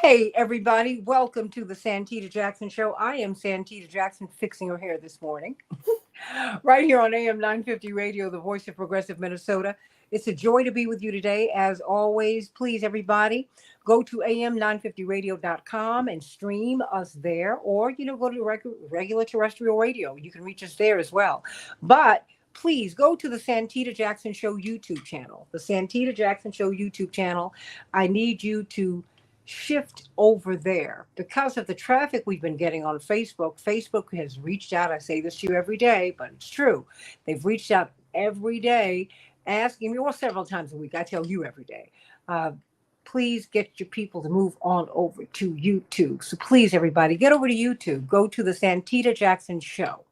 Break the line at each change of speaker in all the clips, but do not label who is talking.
Hey, everybody, welcome to the Santita Jackson Show. I am Santita Jackson, fixing her hair this morning, right here on AM 950 Radio, the voice of progressive Minnesota. It's a joy to be with you today. As always, please, everybody, go to am950radio.com and stream us there, or, go to regular terrestrial radio. You can reach us there as well. But please go to the Santita Jackson Show YouTube channel. The Santita Jackson Show YouTube channel. I need you to shift over there because of the traffic we've been getting on Facebook. Facebook has reached out. I say this to you every day, but it's true. They've reached out every day asking me, well, several times a week. I tell you every day. Please get your people to move on over to YouTube. So please, everybody, get over to YouTube. Go to the Santita Jackson Show.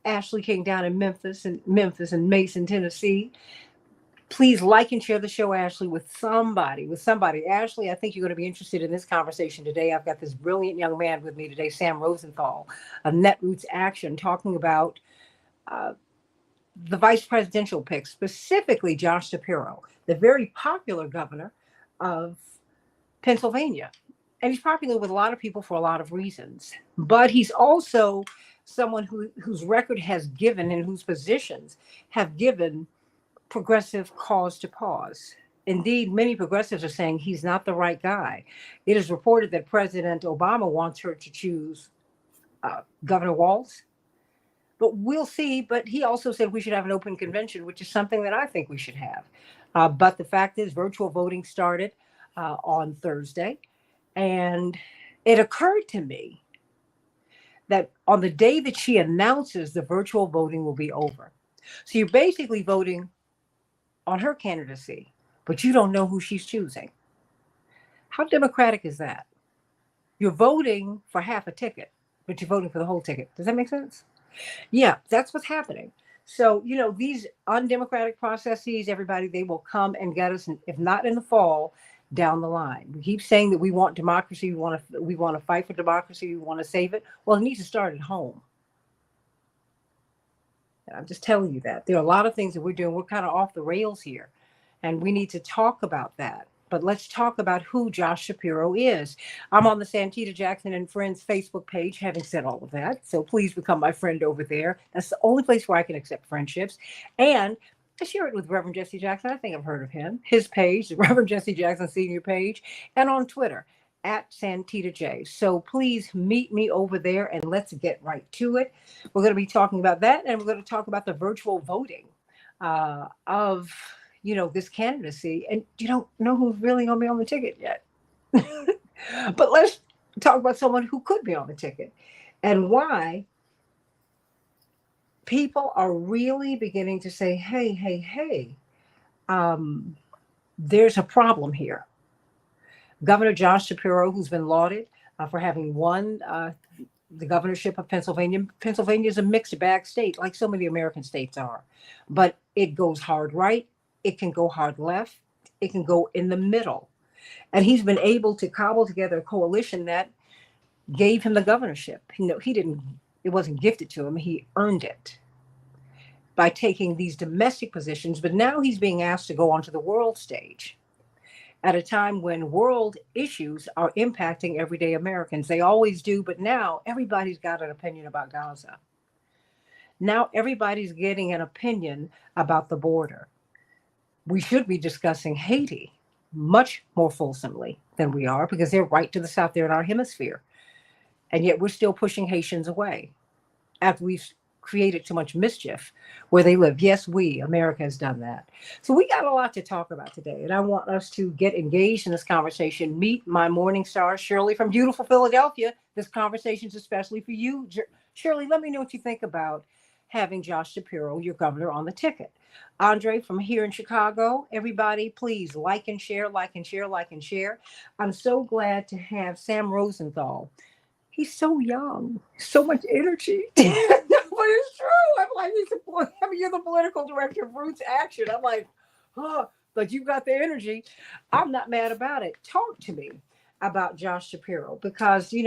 Ashley King down in Memphis and Mason, Tennessee. Please like and share the show, Ashley, with somebody. Ashley, I think you're going to be interested in this conversation today. I've got this brilliant young man with me today, Sam Rosenthal of Netroots Action, talking about the vice presidential pick, specifically Josh Shapiro, the very popular governor of Pennsylvania. And he's popular with a lot of people for a lot of reasons. But he's also someone whose record has given and whose positions have given progressive cause to pause. Indeed, many progressives are saying he's not the right guy. It is reported that President Obama wants her to choose Governor Walz, but we'll see. But he also said we should have an open convention, which is something that I think we should have. But the fact is, virtual voting started on Thursday, and it occurred to me that on the day that she announces the virtual voting will be over. So you're basically voting on her candidacy, but you don't know who she's choosing. How democratic is that? You're voting for half a ticket, but you're voting for the whole ticket. Does that make sense? Yeah, that's what's happening. So, these undemocratic processes, everybody, they will come and get us, if not in the fall, down the line. We keep saying that we want democracy, we want to fight for democracy, we want to save it. Well, it needs to start at home. I'm just telling you that. There are a lot of things that we're doing. We're kind of off the rails here, and we need to talk about that. But let's talk about who Josh Shapiro is. I'm on the Santita Jackson and Friends Facebook page, having said all of that. So please become my friend over there. That's the only place where I can accept friendships. And I share it with Reverend Jesse Jackson. I think I've heard of him. His page, the Reverend Jesse Jackson Senior page, and on Twitter at Santita J. So please meet me over there and let's get right to it. We're going to be talking about that, and we're going to talk about the virtual voting of this candidacy. And you don't know who's really going to be on the ticket yet. But let's talk about someone who could be on the ticket and why people are really beginning to say, hey, there's a problem here. Governor Josh Shapiro, who's been lauded for having won the governorship of Pennsylvania. Pennsylvania is a mixed bag state, like so many American states are. But it goes hard right. It can go hard left. It can go in the middle. And he's been able to cobble together a coalition that gave him the governorship. It wasn't gifted to him. He earned it by taking these domestic positions. But now he's being asked to go onto the world stage at a time when world issues are impacting everyday Americans. They always do, but now everybody's got an opinion about Gaza. Now everybody's getting an opinion about the border. We should be discussing Haiti much more fulsomely than we are, because they're right to the south, they're in our hemisphere. And yet we're still pushing Haitians away after we've created too much mischief where they live. Yes, America has done that. So we got a lot to talk about today, and I want us to get engaged in this conversation. Meet my morning star, Shirley from beautiful Philadelphia. This conversation is especially for you. Shirley, let me know what you think about having Josh Shapiro, your governor, on the ticket. Andre from here in Chicago, everybody, please like and share, like and share, like and share. I'm so glad to have Sam Rosenthal. He's so young, so much energy. But it's true. I'm like, you're the political director of Roots Action. I'm like, but you've got the energy. I'm not mad about it. Talk to me about Josh Shapiro, because, I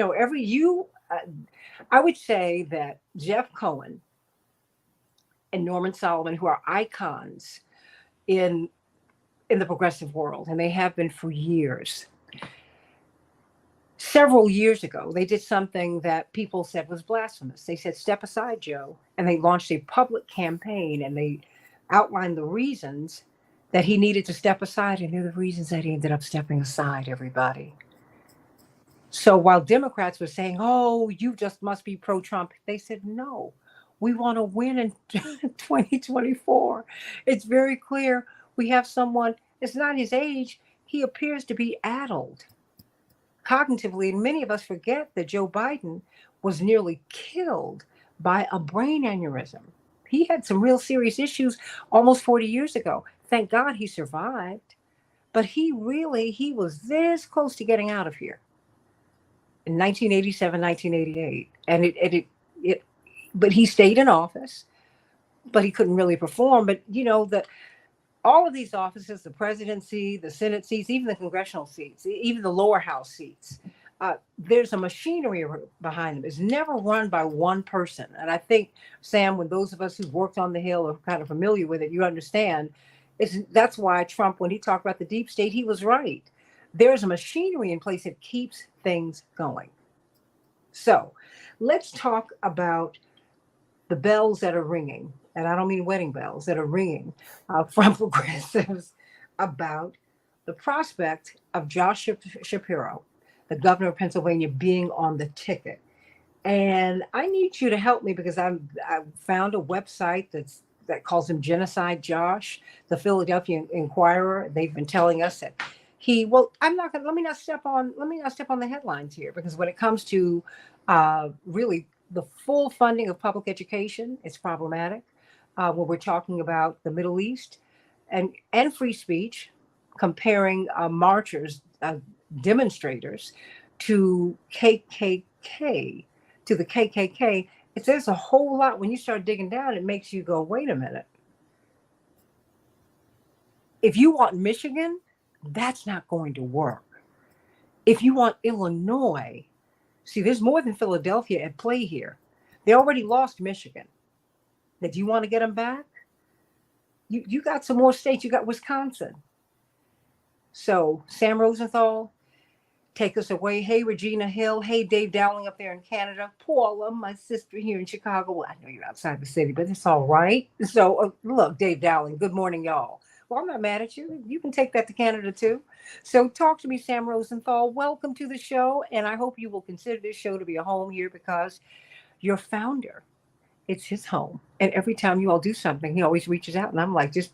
would say that Jeff Cohen and Norman Solomon, who are icons in the progressive world, and they have been for years, Several years ago, they did something that people said was blasphemous. They said, "Step aside, Joe." And they launched a public campaign and they outlined the reasons that he needed to step aside. And they're the reasons that he ended up stepping aside, everybody. So while Democrats were saying, "Oh, you just must be pro Trump," they said, "No, we want to win in 2024. It's very clear we have someone, it's not his age, he appears to be addled cognitively." And many of us forget that Joe Biden was nearly killed by a brain aneurysm. He had some real serious issues almost 40 years ago. Thank God he survived. But he was this close to getting out of here in 1987, 1988. And it, but he stayed in office, but he couldn't really perform. But, all of these offices, the presidency, the Senate seats, even the congressional seats, even the lower house seats, there's a machinery behind them. It's never run by one person. And I think, Sam, when those of us who've worked on the Hill are kind of familiar with it, you understand. That's why Trump, when he talked about the deep state, he was right. There's a machinery in place that keeps things going. So let's talk about the bells that are ringing, and I don't mean wedding bells, that are ringing from progressives about the prospect of Josh Shapiro, the governor of Pennsylvania, being on the ticket. And I need you to help me because I found a website that calls him Genocide Josh, the Philadelphia Inquirer. They've been telling us that I'm not gonna let me not step on the headlines here, because when it comes to really the full funding of public education, it's problematic. When we're talking about the Middle East and free speech, comparing marchers, demonstrators to KKK, to the KKK, there's a whole lot. When you start digging down, it makes you go, wait a minute. If you want Michigan, that's not going to work. If you want Illinois, see, there's more than Philadelphia at play here. They already lost Michigan. Now, do you want to get them back? You got some more states. You got Wisconsin. So, Sam Rosenthal, take us away. Hey, Regina Hill. Hey, Dave Dowling up there in Canada. Paula, my sister here in Chicago. Well, I know you're outside the city, but it's all right. So, look, Dave Dowling, good morning, y'all. Well, I'm not mad at you. You can take that to Canada, too. So talk to me, Sam Rosenthal. Welcome to the show. And I hope you will consider this show to be a home here, because your founder, it's his home. And every time you all do something, he always reaches out. And I'm like, just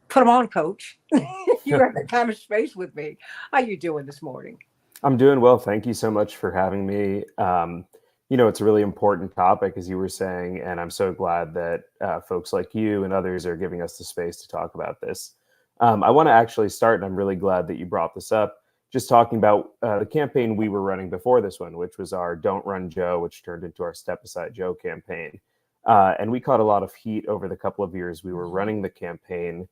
put him on, coach. You have that kind of space with me. How you doing this morning?
I'm doing well. Thank you so much for having me. It's a really important topic, as you were saying, and I'm so glad that folks like you and others are giving us the space to talk about this. I want to actually start, and I'm really glad that you brought this up, just talking about the campaign we were running before this one, which was our Don't Run Joe, which turned into our Step Aside Joe campaign. And we caught a lot of heat over the couple of years we were running the campaign.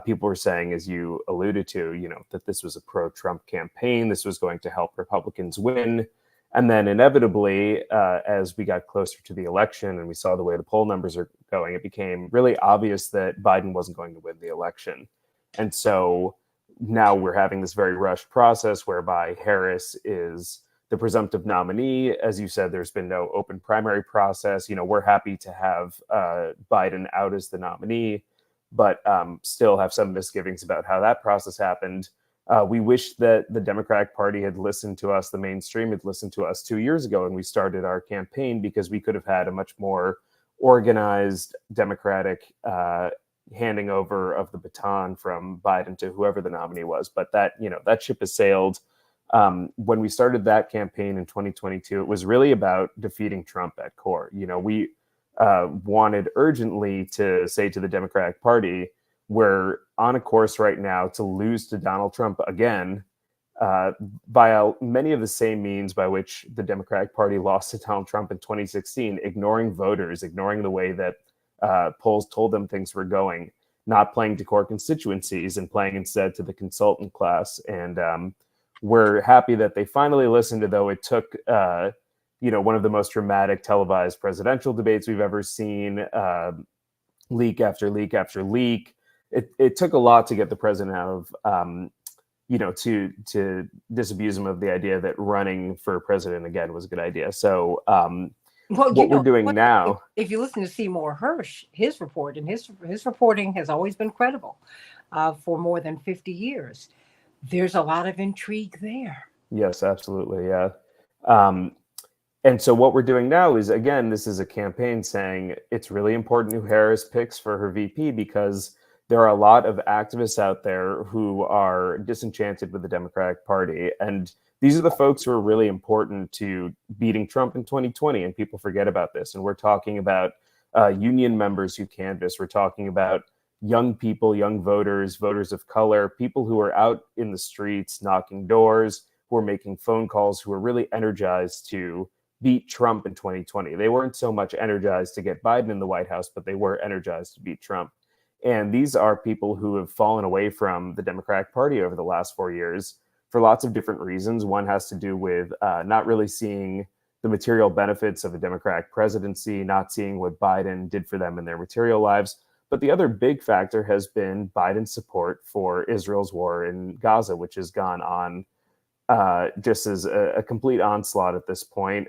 People were saying, as you alluded to, that this was a pro-Trump campaign. This was going to help Republicans win. And then inevitably, as we got closer to the election and we saw the way the poll numbers are going, it became really obvious that Biden wasn't going to win the election. And so now we're having this very rushed process whereby Harris is the presumptive nominee. As you said, there's been no open primary process. We're happy to have Biden out as the nominee, but still have some misgivings about how that process happened. We wish that the Democratic Party had listened to us, the mainstream had listened to us 2 years ago when we started our campaign, because we could have had a much more organized Democratic handing over of the baton from Biden to whoever the nominee was. But that ship has sailed. When we started that campaign in 2022, it was really about defeating Trump at core. We wanted urgently to say to the Democratic Party, we're on a course right now to lose to Donald Trump again, by many of the same means by which the Democratic Party lost to Donald Trump in 2016, ignoring voters, ignoring the way that polls told them things were going, not playing to core constituencies and playing instead to the consultant class. And we're happy that they finally listened, though it took one of the most dramatic televised presidential debates we've ever seen, leak after leak after leak. It took a lot to get the president out of to disabuse him of the idea that running for president again was a good idea. So
Well,
what we're doing now,
if you listen to Seymour Hersh, his report and his reporting has always been credible for more than 50 years. There's a lot of intrigue there.
yes, absolutely, yeah. Um, and so what we're doing now is, again, this is a campaign saying it's really important who Harris picks for her VP because there are a lot of activists out there who are disenchanted with the Democratic Party. And these are the folks who are really important to beating Trump in 2020. And people forget about this. And we're talking about union members who canvass. We're talking about young people, young voters, voters of color, people who are out in the streets knocking doors, who are making phone calls, who are really energized to beat Trump in 2020. They weren't so much energized to get Biden in the White House, but they were energized to beat Trump. And these are people who have fallen away from the Democratic Party over the last 4 years for lots of different reasons. One has to do with not really seeing the material benefits of a Democratic presidency, not seeing what Biden did for them in their material lives. But the other big factor has been Biden's support for Israel's war in Gaza, which has gone on just as a complete onslaught at this point.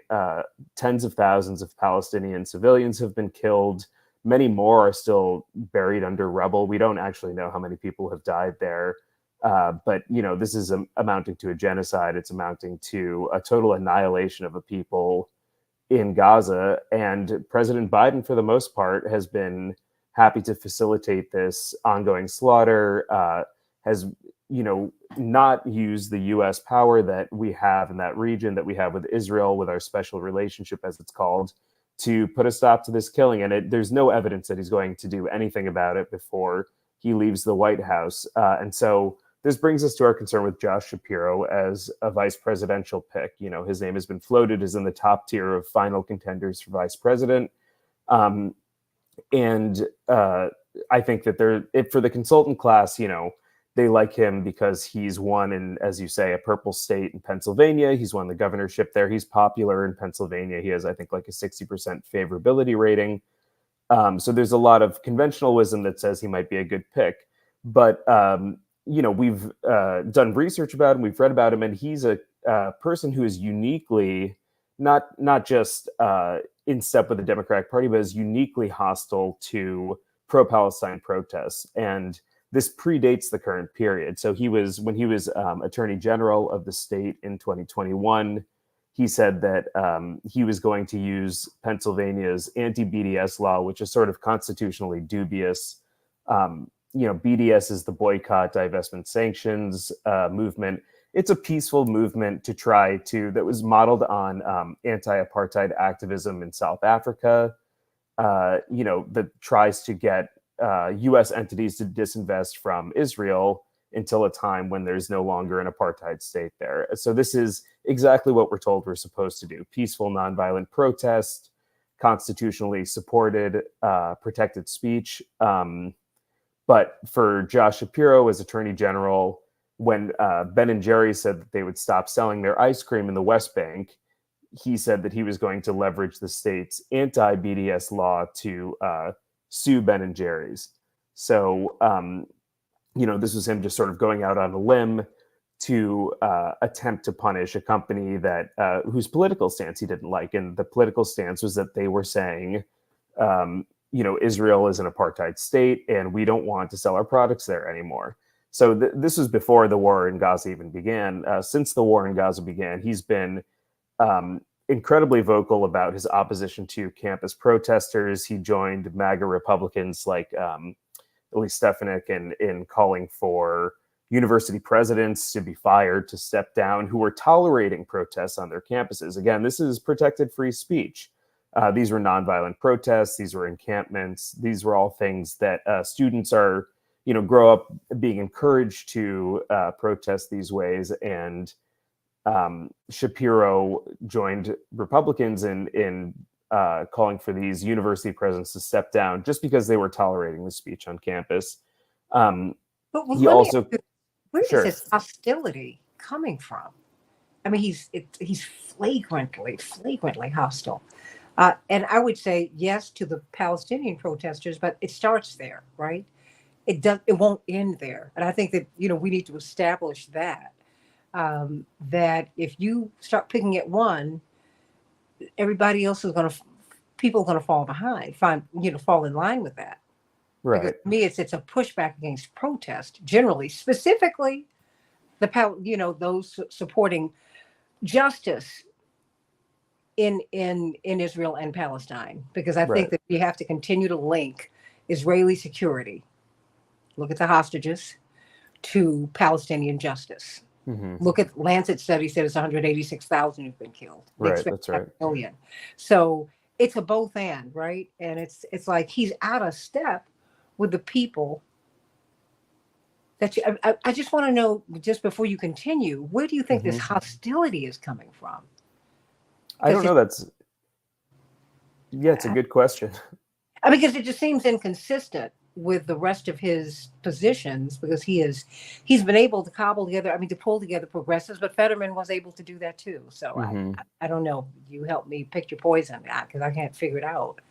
Tens of thousands of Palestinian civilians have been killed. Many more are still buried under rubble. We don't actually know how many people have died there. But, this is amounting to a genocide. It's amounting to a total annihilation of a people in Gaza. And President Biden, for the most part, has been happy to facilitate this ongoing slaughter, has not use the U.S. power that we have in that region, that we have with Israel, with our special relationship, as it's called, to put a stop to this killing. And there's no evidence that he's going to do anything about it before he leaves the White House. And so this brings us to our concern with Josh Shapiro as a vice presidential pick. His name has been floated as in the top tier of final contenders for vice president. And I think that for the consultant class, they like him because he's won in, as you say, a purple state in Pennsylvania. He's won the governorship there. He's popular in Pennsylvania. He has, I think, like a 60% favorability rating. So there's a lot of conventional wisdom that says he might be a good pick. But, we've done research about him. We've read about him. And he's a person who is uniquely, not just in step with the Democratic Party, but is uniquely hostile to pro-Palestine protests. And this predates the current period. So when he was Attorney General of the state in 2021, he said that he was going to use Pennsylvania's anti-BDS law, which is sort of constitutionally dubious. BDS is the boycott, divestment, sanctions movement. It's a peaceful movement that was modeled on anti-apartheid activism in South Africa, that tries to get U.S. entities to disinvest from Israel until a time when there's no longer an apartheid state there. So this is exactly what we're told we're supposed to do: peaceful, nonviolent protest, constitutionally supported, protected speech. But for Josh Shapiro as Attorney General, when Ben and Jerry's said that they would stop selling their ice cream in the West Bank, he said that he was going to leverage the state's anti-BDS law to sue Ben and Jerry's. So, this was him just sort of going out on a limb to attempt to punish a company that whose political stance he didn't like. And the political stance was that they were saying, Israel is an apartheid state and we don't want to sell our products there anymore. So this was before the war in Gaza even began. Since the war in Gaza began, he's been incredibly vocal about his opposition to campus protesters. He joined MAGA Republicans like Elise Stefanik in calling for university presidents to be fired, to step down, who were tolerating protests on their campuses. Again, this is protected free speech. These were nonviolent protests. These were encampments. These were all things that students are, grow up being encouraged to protest these ways. And Shapiro joined Republicans in calling for these university presidents to step down just because they were tolerating the speech on campus.
But he also, where is this hostility coming from? I mean, he's flagrantly hostile. And I would say yes to the Palestinian protesters, but it starts there, right? it won't end there. And I think that, we need to establish that, that if you start picking at one, everybody else is going to, people are going to fall behind, fall in line with that. Because
Right.
to me, it's a pushback against protest generally, specifically those supporting justice in Israel and Palestine. Because I think
Right.
that we have to continue to link Israeli security, look at the hostages, to Palestinian justice.
Hmm.
Look at Lancet study said it's 186,000 who've been killed. They
Right.
expect
That's
a
right.
million. So it's a both and, right? And it's like he's out of step with the people that I just want to know, just before you continue, where do you think this
Hmm.
hostility is coming from?
I don't
Because
know. Yeah, it's a good question.
because it just seems inconsistent with the rest of his positions, because he's been able to cobble together, to pull together progressives, but Fetterman was able to do that too. So I
Hmm.
I don't know. You help me pick your poison, because I can't figure it out.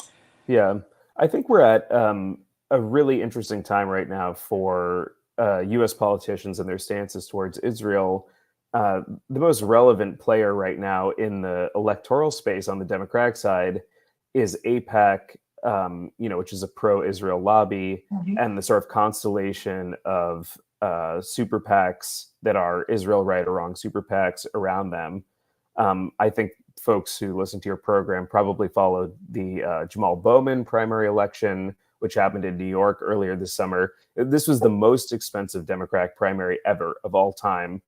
Yeah, I think we're at a really interesting time right now for U.S. politicians and their stances towards Israel. The most relevant player right now in the electoral space on the Democratic side is AIPAC, which is a pro-Israel lobby,
Mhm.
and the sort of constellation of super PACs that are Israel right or wrong super PACs around them. I think folks who listen to your program probably followed the Jamal Bowman primary election, which happened in New York earlier this summer. This was the most expensive Democratic primary ever of all time.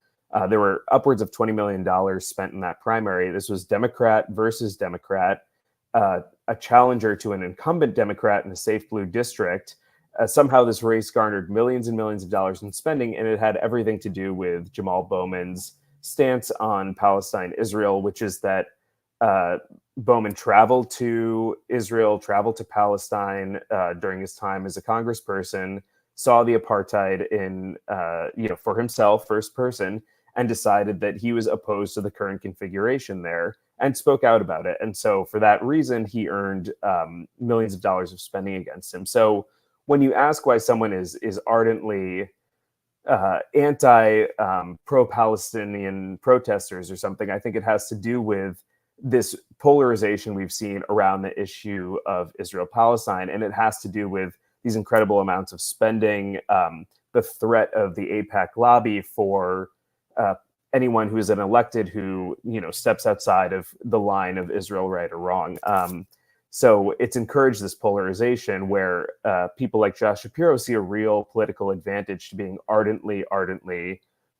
There were upwards of $20 million spent in that primary. This was Democrat versus Democrat, a challenger to an incumbent Democrat in a safe blue district. Somehow, this race garnered millions and millions of dollars in spending, and it had everything to do with Jamal Bowman's stance on Palestine Israel, which is that uh, Bowman traveled to Israel, traveled to Palestine during his time as a congressperson, saw the apartheid for himself, first person, and decided that he was opposed to the current configuration there and spoke out about it. And so, for that reason, he earned millions of dollars of spending against him. So, when you ask why someone is ardently anti pro-Palestinian protesters or something, I think it has to do with this polarization we've seen around the issue of Israel-Palestine, and it has to do with these incredible amounts of spending, the threat of the AIPAC lobby for uh, anyone who is an elected who steps outside of the line of Israel right or wrong. So it's encouraged this polarization where people like Josh Shapiro see a real political advantage to being ardently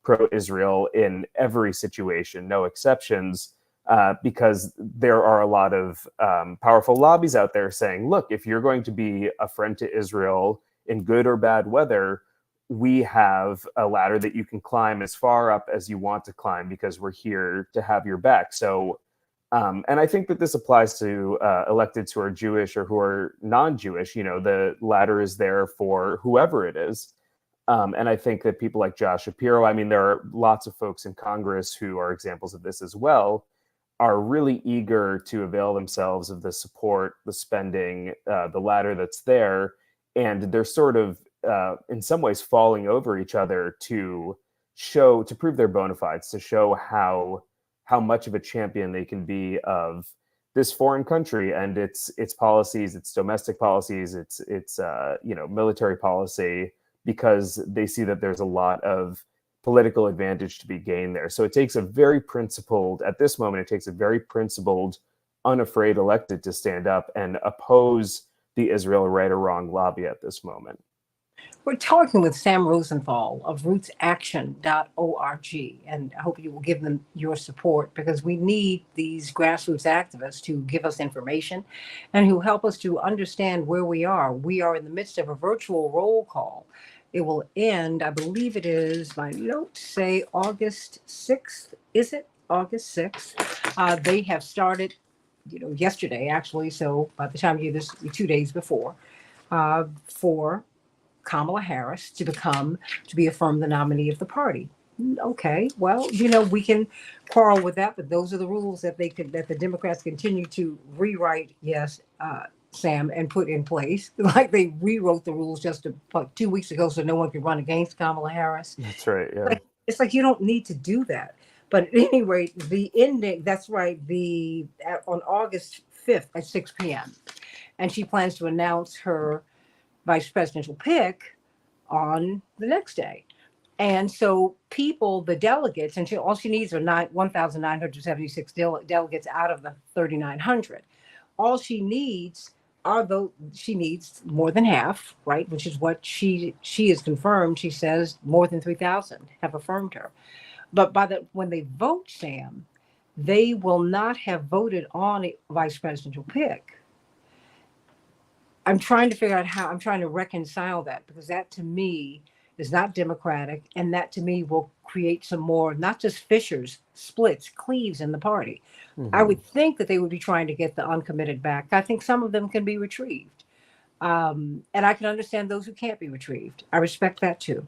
pro-Israel in every situation, no exceptions, because there are a lot of powerful lobbies out there saying, look, if you're going to be a friend to Israel in good or bad weather, we have a ladder that you can climb as far up as you want to climb because we're here to have your back. So and I think that this applies to electeds who are Jewish or who are non-Jewish. The ladder is there for whoever it is. And I think that people like Josh Shapiro, there are lots of folks in Congress who are examples of this as well, are really eager to avail themselves of the support, the spending, the ladder that's there. And they're sort of, in some ways, falling over each other to prove their bona fides, to show how much of a champion they can be of this foreign country and its policies, its domestic policies, its military policy, because they see that there's a lot of political advantage to be gained there. So it takes a very principled, at this moment, it takes a very principled, unafraid elected to stand up and oppose the Israel right or wrong lobby at this moment.
We're talking with Sam Rosenthal of rootsaction.org, and I hope you will give them your support, because we need these grassroots activists to give us information and who help us to understand where we are. We are in the midst of a virtual roll call. It will end, I believe it is, my notes say August 6th. Is it August 6th? They have started, yesterday actually. So by the time you hear this, 2 days before, for Kamala Harris to be affirmed the nominee of the party. Okay, well, we can quarrel with that, but those are the rules that the Democrats continue to rewrite. Yes, Sam, and put in place. Like they rewrote the rules just about 2 weeks ago so no one could run against Kamala Harris.
That's right. Yeah.
It's like you don't need to do that. But at any rate, the ending, that's right, on August 5th at 6 p.m. And she plans to announce her vice presidential pick on the next day. And so people, the delegates, and all she needs are 1,976 delegates out of the 3,900. All she needs more than half, right? Which is what she is confirmed. She says more than 3,000 have affirmed her. But when they vote, Sam, they will not have voted on a vice presidential pick. I'm trying to figure out I'm trying to reconcile that, because that to me is not democratic. And that to me will create some more, not just fissures, splits, cleaves in the party. I would think that they would be trying to get the uncommitted back. I think some of them can be retrieved. And I can understand those who can't be retrieved. I respect that too.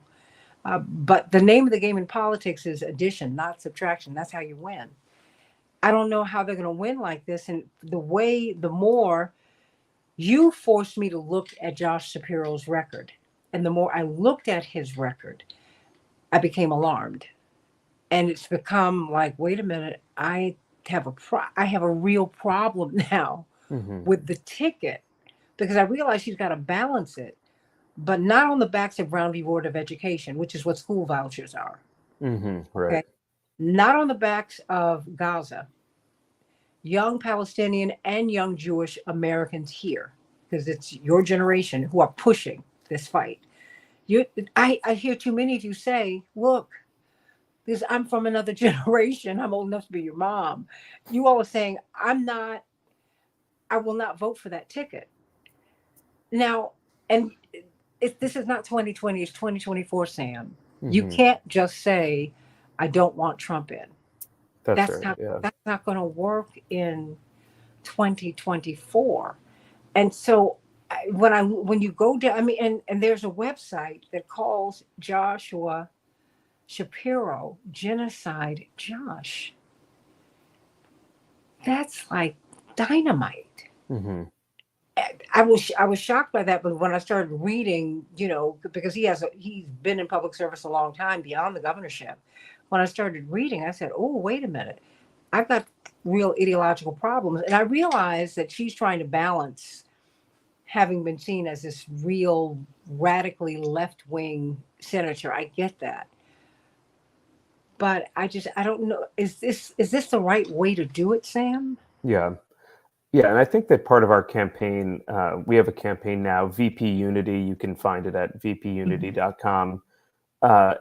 But the name of the game in politics is addition, not subtraction. That's how you win. I don't know how they're going to win like this. And the more you forced me to look at Josh Shapiro's record, and the more I looked at his record, I became alarmed. And it's become like, wait a minute, I have a real problem now with the ticket, because I realize she's got to balance it, but not on the backs of Brown v. Board of Education, which is what school vouchers are.
Right.
Okay? Not on the backs of Gaza, young Palestinian and young Jewish Americans here, because it's your generation who are pushing this fight. I hear too many of you say, look, because I'm from another generation. I'm old enough to be your mom. You all are saying, I will not vote for that ticket. Now, and this is not 2020, it's 2024, Sam. You can't just say, I don't want Trump in. That's not going to work in 2024. And so when you go down, I mean, and there's a website that calls Joshua Shapiro Genocide Josh. That's like dynamite. I was shocked by that, but when I started reading, because he's been in public service a long time beyond the governorship. When I started reading, I said, "Oh, wait a minute, I've got real ideological problems," and I realized that she's trying to balance having been seen as this real radically left-wing senator. I get that, but I don't know. Is this the right way to do it, Sam?
Yeah. Yeah, and I think that part of our campaign, we have a campaign now, VP Unity. You can find it at vpunity.com.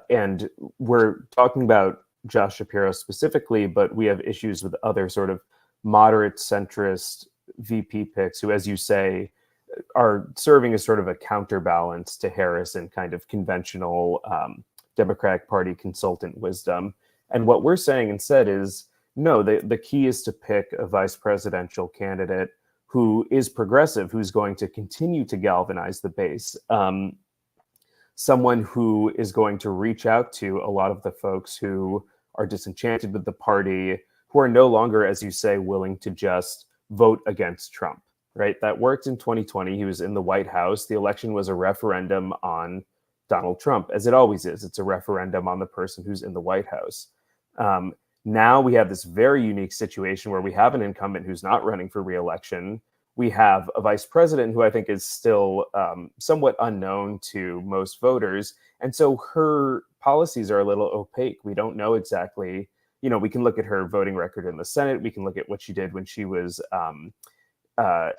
And we're talking about Josh Shapiro specifically, but we have issues with other sort of moderate centrist VP picks who, as you say, are serving as sort of a counterbalance to Harris and kind of conventional Democratic Party consultant wisdom. And what we're saying instead is, no, the key is to pick a vice presidential candidate who is progressive, who's going to continue to galvanize the base. Someone who is going to reach out to a lot of the folks who are disenchanted with the party, who are no longer, as you say, willing to just vote against Trump, right? That worked in 2020. He was in the White House. The election was a referendum on Donald Trump, as it always is. It's a referendum on the person who's in the White House. Now we have this very unique situation where we have an incumbent who's not running for re-election. We have a vice president who I think is still somewhat unknown to most voters. And so her policies are a little opaque. We don't know exactly, we can look at her voting record in the Senate. We can look at what she did when she was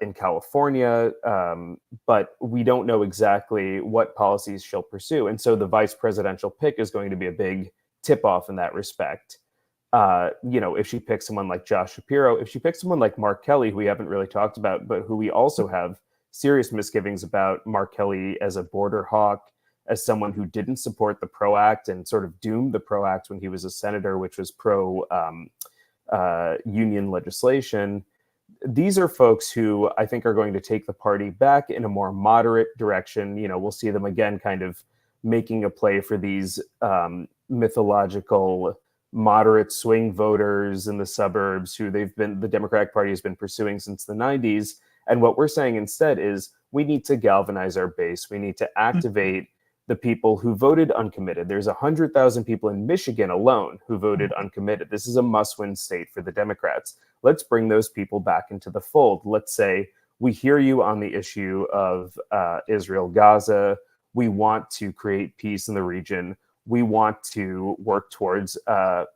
in California, but we don't know exactly what policies she'll pursue. And so the vice presidential pick is going to be a big tip-off in that respect. If she picks someone like Josh Shapiro, if she picks someone like Mark Kelly, who we haven't really talked about, but who we also have serious misgivings about, Mark Kelly as a border hawk, as someone who didn't support the PRO Act and sort of doomed the PRO Act when he was a senator, which was pro-union legislation. These are folks who I think are going to take the party back in a more moderate direction. We'll see them again kind of making a play for these mythological moderate swing voters in the suburbs who the Democratic Party has been pursuing since the 90s. And what we're saying instead is we need to galvanize our base. We need to activate the people who voted uncommitted. There's 100,000 people in Michigan alone who voted uncommitted. This is a must-win state for the Democrats. Let's bring those people back into the fold. Let's say, we hear you on the issue of Israel, Gaza. We want to create peace in the region. We want to work towards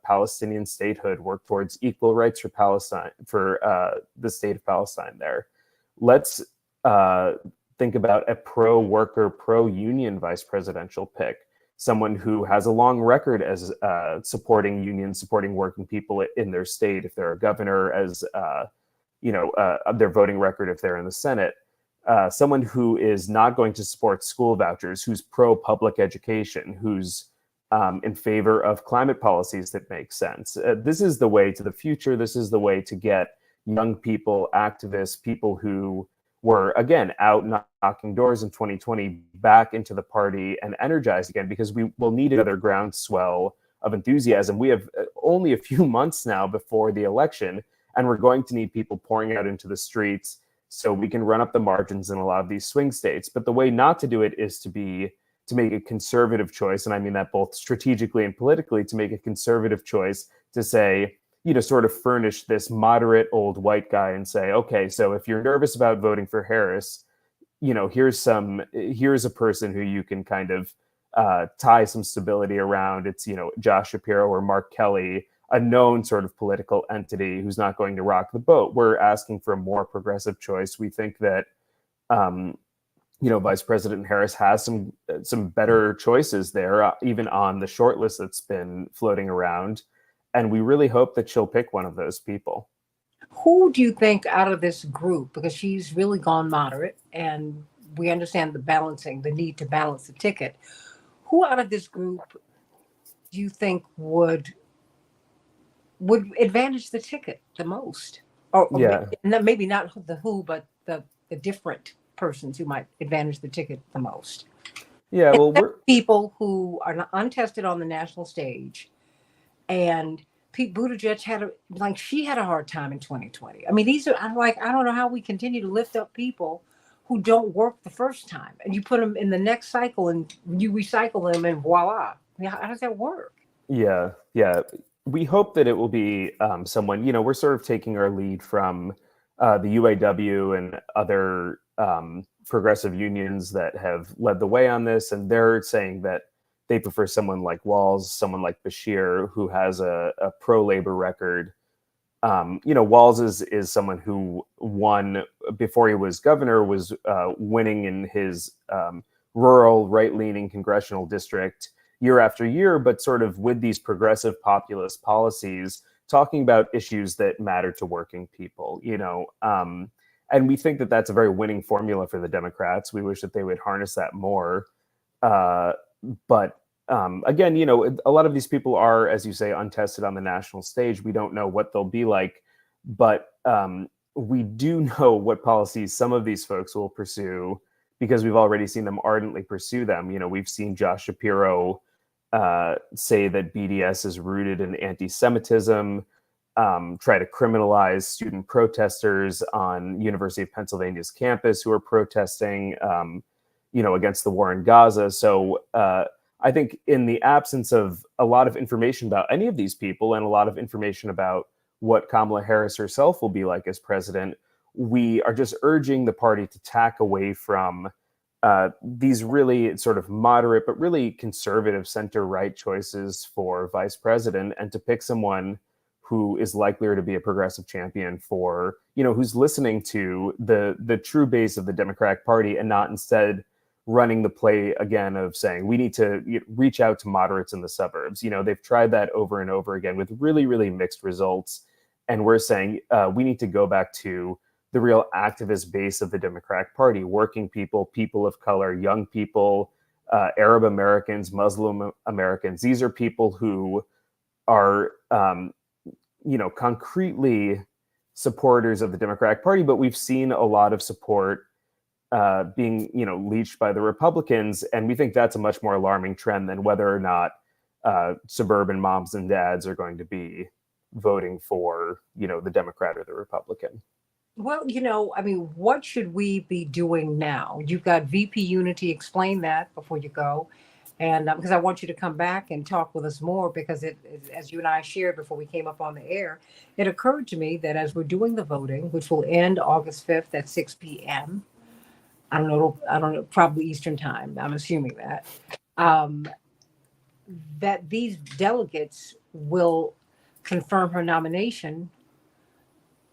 Palestinian statehood, work towards equal rights for Palestine, for the state of Palestine there. Let's think about a pro-worker, pro-union vice presidential pick, someone who has a long record as supporting unions, supporting working people in their state, if they're a governor, as their voting record if they're in the Senate. Someone who is not going to support school vouchers, who's pro-public education, who's in favor of climate policies that make sense. This is the way to the future. This is the way to get young people, activists, people who were, again, out knocking doors in 2020 back into the party and energized again, because we will need another groundswell of enthusiasm. We have only a few months now before the election, and we're going to need people pouring out into the streets so we can run up the margins in a lot of these swing states. But the way not to do it is to make a conservative choice, and I mean that both strategically and politically, to make a conservative choice to say, sort of furnish this moderate old white guy and say, okay, so if you're nervous about voting for Harris, here's a person who you can kind of tie some stability around. It's, Josh Shapiro or Mark Kelly, a known sort of political entity who's not going to rock the boat. We're asking for a more progressive choice. We think that, Vice President Harris has some better choices there, even on the short list that's been floating around. And we really hope that she'll pick one of those people.
Who do you think out of this group, because she's really gone moderate, and we understand the need to balance the ticket, who out of this group do you think would advantage the ticket the most? Or maybe not the who, but the different persons who might advantage the ticket the most.
Yeah, well, we're
people who are not untested on the national stage, and Pete Buttigieg she had a hard time in 2020. I mean, I don't know how we continue to lift up people who don't work the first time, and you put them in the next cycle and you recycle them, and voila. I mean, how does that work?
Yeah. We hope that it will be someone, we're sort of taking our lead from the UAW and other progressive unions that have led the way on this. And they're saying that they prefer someone like Walz, someone like Beshear, who has a pro-labor record. Walz is someone who won before he was governor, was winning in his rural right-leaning congressional district year after year, but sort of with these progressive populist policies, talking about issues that matter to working people, and we think that that's a very winning formula for the Democrats. We wish that they would harness that more. But again, a lot of these people are, as you say, untested on the national stage. We don't know what they'll be like, but we do know what policies some of these folks will pursue, because we've already seen them ardently pursue them. We've seen Josh Shapiro say that BDS is rooted in anti-Semitism, try to criminalize student protesters on University of Pennsylvania's campus who are protesting, against the war in Gaza. So I think in the absence of a lot of information about any of these people, and a lot of information about what Kamala Harris herself will be like as president, we are just urging the party to tack away from these really sort of moderate but really conservative center-right choices for vice president, and to pick someone who is likelier to be a progressive champion for, who's listening to the true base of the Democratic Party, and not instead running the play again of saying we need to reach out to moderates in the suburbs. They've tried that over and over again with really, really mixed results. And we're saying we need to go back to the real activist base of the Democratic Party: working people, people of color, young people, Arab Americans, Muslim Americans. These are people who are, concretely supporters of the Democratic Party, but we've seen a lot of support being, leached by the Republicans. And we think that's a much more alarming trend than whether or not suburban moms and dads are going to be voting for, the Democrat or the Republican.
Well, I mean, what should we be doing now? You've got VP Unity. Explain that before you go. And because I want you to come back and talk with us more, because as you and I shared before we came up on the air, it occurred to me that as we're doing the voting, which will end August 5th at 6 p.m., I don't know, probably Eastern time, I'm assuming that, um, that these delegates will confirm her nomination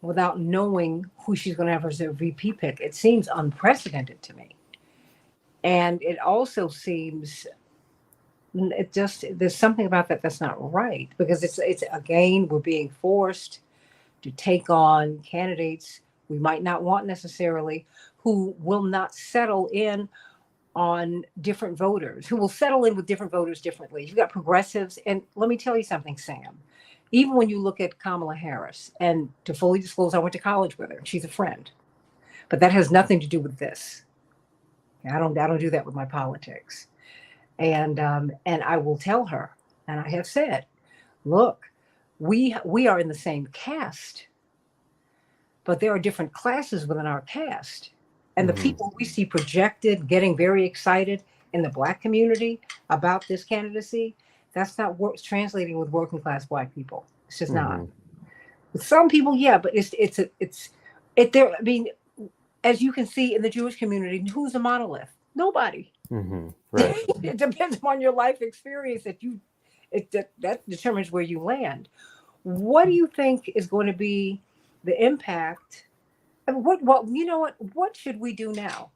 without knowing who she's going to have as their VP pick. It seems unprecedented to me. And it also seems it just there's something about that that's not right, because it's again, we're being forced to take on candidates we might not want necessarily, who will not settle in on different voters, who will settle in with different voters differently. You've got progressives, and let me tell you something, Sam. Even when you look at Kamala Harris, and to fully disclose, I went to college with her. She's a friend, but that has nothing to do with this. I don't do that with my politics. And I will tell her, and I have said, look, we are in the same caste, but there are different classes within our caste. And the
Hmm.
people we see projected getting very excited in the Black community about this candidacy, that's not translating with working class Black people. It's just not.
Hmm.
With some people, yeah, but it's it there. I mean, as you can see in the Jewish community, who's a monolith? Nobody.
Hmm. Right.
It depends on your life experience that determines where you land. What do you think is going to be the impact? I mean, what should we do now?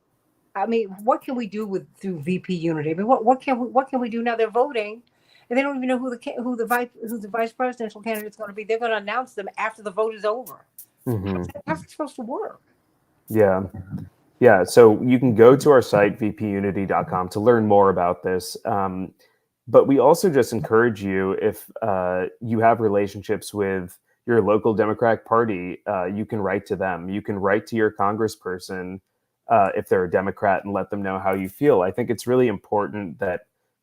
I mean, what can we do with through VP Unity? I mean, what can we do now? They're voting, and they don't even know who the vice presidential candidate is going to be. They're going to announce them after the vote is over.
Hmm.
How's it supposed to work?
Yeah. Yeah, so you can go to our site, vpunity.com, to learn more about this. But we also just encourage you, if you have relationships with your local Democratic Party, you can write to them. You can write to your congressperson if they're a Democrat and let them know how you feel. I think it's really important that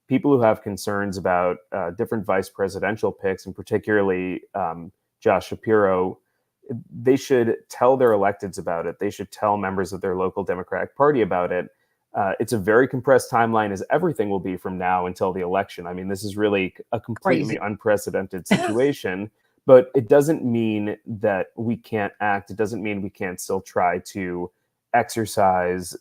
people who have concerns about different vice presidential picks, and particularly Josh Shapiro, they should tell their electeds about it. They should tell members of their local Democratic Party about it. It's a very compressed timeline, as everything will be from now until the election. I mean, this is really a completely
Crazy.
unprecedented situation, but it doesn't mean that we can't act. It doesn't mean we can't still try to exercise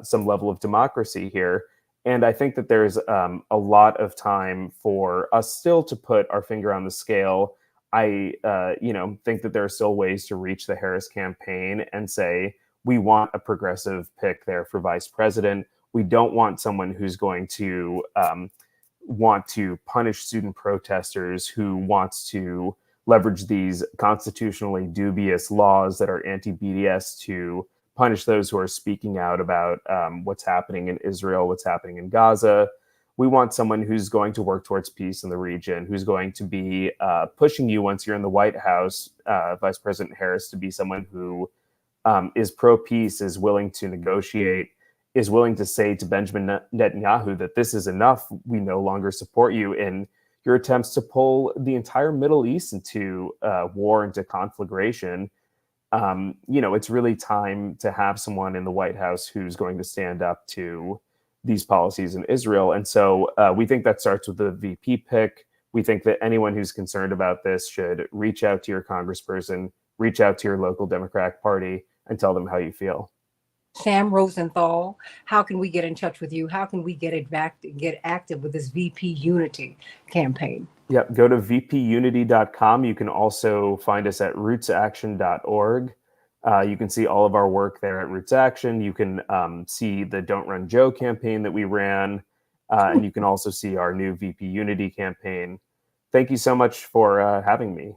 some level of democracy here. And I think that there's a lot of time for us still to put our finger on the scale. I, think that there are still ways to reach the Harris campaign and say, we want a progressive pick there for vice president. We don't want someone who's going to want to punish student protesters, who wants to leverage these constitutionally dubious laws that are anti-BDS to punish those who are speaking out about what's happening in Israel, what's happening in Gaza. We want someone who's going to work towards peace in the region, who's going to be pushing you once you're in the White House, Vice President Harris, to be someone who is pro-peace, is willing to negotiate, is willing to say to Benjamin Netanyahu that this is enough. We no longer support you in your attempts to pull the entire Middle East into war, into conflagration. It's really time to have someone in the White House who's going to stand up to these policies in Israel. And so we think that starts with the VP pick. We think that anyone who's concerned about this should reach out to your congressperson, reach out to your local Democratic Party, and tell them how you feel.
Sam Rosenthal, how can we get in touch with you? How can we get active with this VP Unity campaign?
Yep, go to vpunity.com. You can also find us at rootsaction.org. You can see all of our work there at Roots Action. You can see the Don't Run Joe campaign that we ran, and you can also see our new VP Unity campaign. Thank you so much for having me.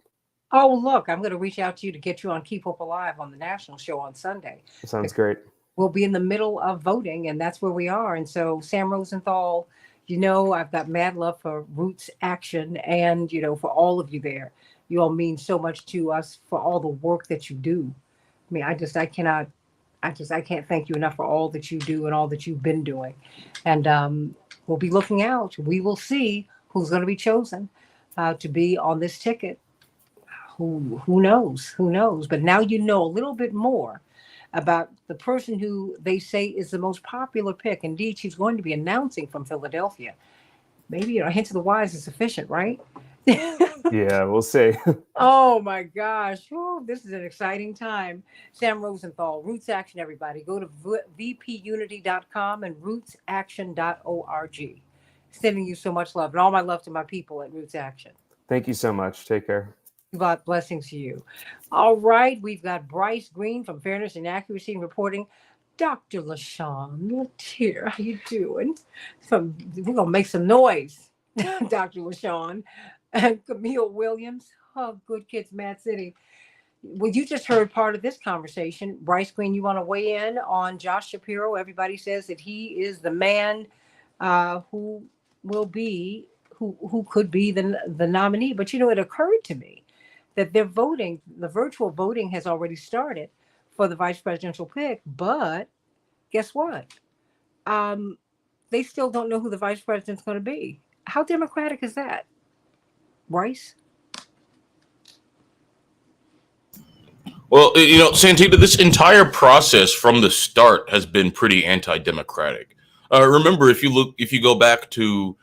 Oh, look, I'm going to reach out to you to get you on Keep Hope Alive on the national show on Sunday.
Sounds great.
We'll be in the middle of voting, and that's where we are. And so, Sam Rosenthal, I've got mad love for Roots Action, and for all of you there. You all mean so much to us for all the work that you do. I mean, I can't thank you enough for all that you do and all that you've been doing. And we'll be looking out. We will see who's going to be chosen to be on this ticket. Who knows? Who knows? But now you know a little bit more about the person who they say is the most popular pick. Indeed, she's going to be announcing from Philadelphia. Maybe a hint of the wise is sufficient, right?
Yeah, we'll see.
Oh my gosh. Whew, this is an exciting time. Sam Rosenthal, Roots Action, everybody. Go to vpunity.com and rootsaction.org. Sending you so much love and all my love to my people at Roots Action.
Thank you so much. Take care.
God blessings to you. All right. We've got Bryce Green from Fairness and Accuracy reporting. Dr. LaShawn, look here. How you doing? We're going to make some noise, Dr. LaShawn. And Camille Williams. Oh, good kids, Mad City. Well, you just heard part of this conversation. Bryce Green, you want to weigh in on Josh Shapiro? Everybody says that he is the man who will be, who could be the nominee. But, it occurred to me that they're voting, the virtual voting has already started for the vice presidential pick. But guess what? They still don't know who the vice president's going to be. How democratic is that? Bryce?
Well, Santita, this entire process from the start has been pretty anti-democratic. Remember, if you go back to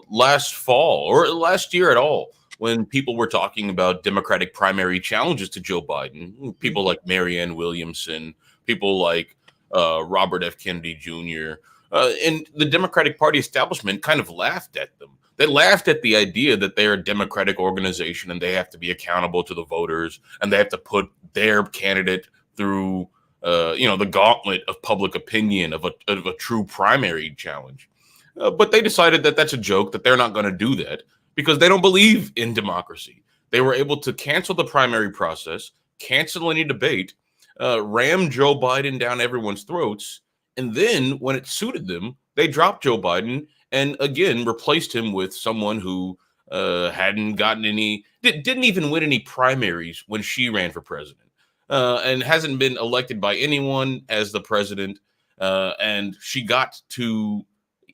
last fall or last year at all, when people were talking about Democratic primary challenges to Joe Biden, people like Marianne Williamson, people like Robert F. Kennedy Jr., and the Democratic Party establishment kind of laughed at them. They laughed at the idea that they're a democratic organization and they have to be accountable to the voters and they have to put their candidate through, the gauntlet of public opinion of a true primary challenge. But they decided that that's a joke, that they're not going to do that because they don't believe in democracy. They were able to cancel the primary process, cancel any debate, ram Joe Biden down everyone's throats. And then when it suited them, they dropped Joe Biden and again replaced him with someone who hadn't gotten didn't even win any primaries when she ran for president, and hasn't been elected by anyone as the president. And she got to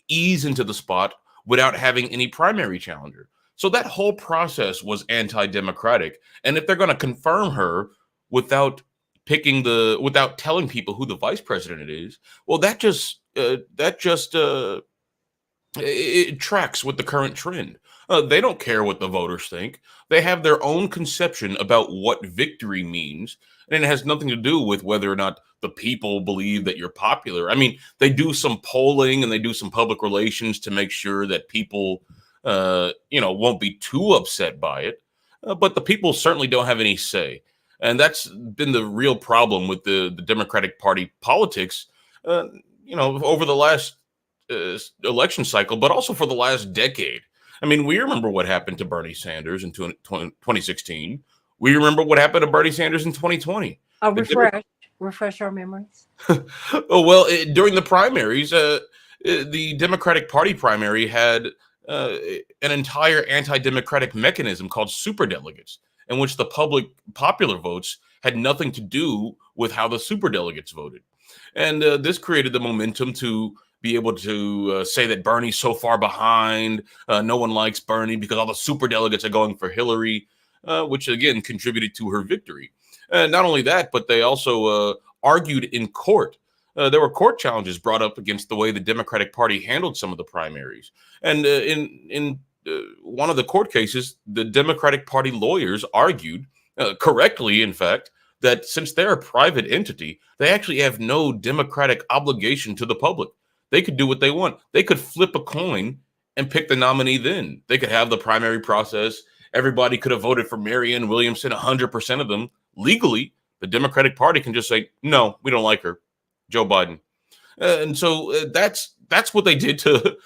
ease into the spot without having any primary challenger. So that whole process was anti-democratic. And if they're going to confirm her without telling people who the vice president is, well, that just it tracks with the current trend. They don't care what the voters think. They have their own conception about what victory means, and it has nothing to do with whether or not the people believe that you're popular. I mean, they do some polling and they do some public relations to make sure that people, won't be too upset by it. But the people certainly don't have any say, and that's been the real problem with the Democratic Party politics. Over the last election cycle, but also for the last decade. I mean, we remember what happened to Bernie Sanders in 2016. We remember what happened to Bernie Sanders in 2020.
Refresh our memories.
Oh, well, during the primaries, the Democratic Party primary had an entire anti-democratic mechanism called superdelegates, in which the popular votes had nothing to do with how the superdelegates voted. And this created the momentum to be able to say that Bernie's so far behind. No one likes Bernie because all the superdelegates are going for Hillary, which again contributed to her victory. Not only that, but they also argued in court. There were court challenges brought up against the way the Democratic Party handled some of the primaries. And in one of the court cases, the Democratic Party lawyers argued, correctly, in fact, that since they're a private entity, they actually have no democratic obligation to the public. They could do what they want. They could flip a coin and pick the nominee then. They could have the primary process. Everybody could have voted for Marianne Williamson, 100% of them. Legally, the Democratic Party can just say, no, we don't like her, Joe Biden. And so that's what they did to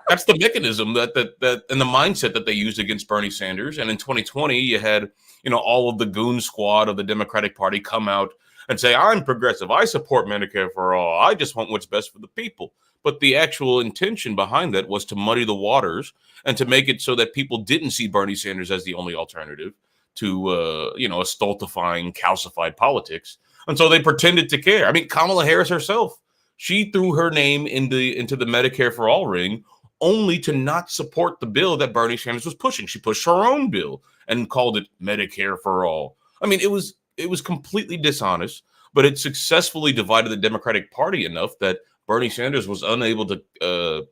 that's the mechanism that and the mindset that they used against Bernie Sanders. And in 2020, you had all of the goon squad of the Democratic Party come out and say, I'm progressive, I support Medicare for all, I just want what's best for the people. But the actual intention behind that was to muddy the waters and to make it so that people didn't see Bernie Sanders as the only alternative to a stultifying, calcified politics. And so they pretended to care. I mean, Kamala Harris herself, she threw her name into the Medicare for all ring only to not support the bill that Bernie Sanders was pushing. She pushed her own bill and called it Medicare for all. I mean, it was completely dishonest, but it successfully divided the Democratic Party enough that Bernie Sanders was unable to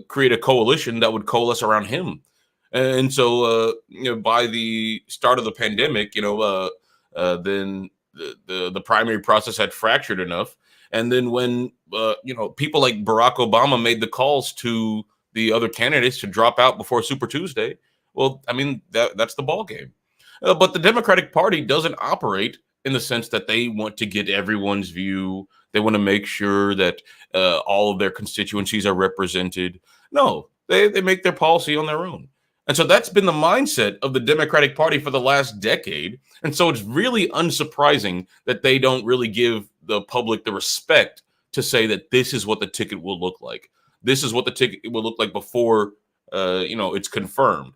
create a coalition that would coalesce around him. And so, by the start of the pandemic, then the primary process had fractured enough. And then when people like Barack Obama made the calls to the other candidates to drop out before Super Tuesday, well, I mean that's the ball game. But the Democratic Party doesn't operate in the sense that they want to get everyone's view. They want to make sure that all of their constituencies are represented. No, they make their policy on their own. And so that's been the mindset of the Democratic Party for the last decade. And so it's really unsurprising that they don't really give the public the respect to say that this is what the ticket will look like. This is what the ticket will look like before, it's confirmed,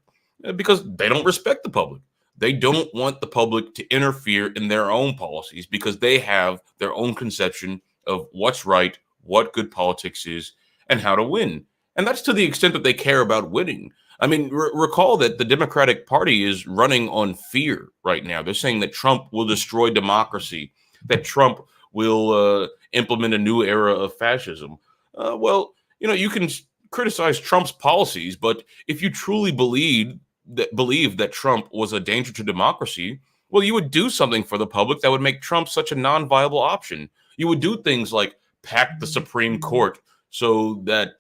because they don't respect the public. They don't want the public to interfere in their own policies because they have their own conception of what's right, what good politics is, and how to win. And that's to the extent that they care about winning. I mean, recall that the Democratic Party is running on fear right now. They're saying that Trump will destroy democracy, that Trump will implement a new era of fascism. You can criticize Trump's policies, but if you truly believe that Trump was a danger to democracy, well, you would do something for the public that would make Trump such a non-viable option. You would do things like pack the Supreme Court so that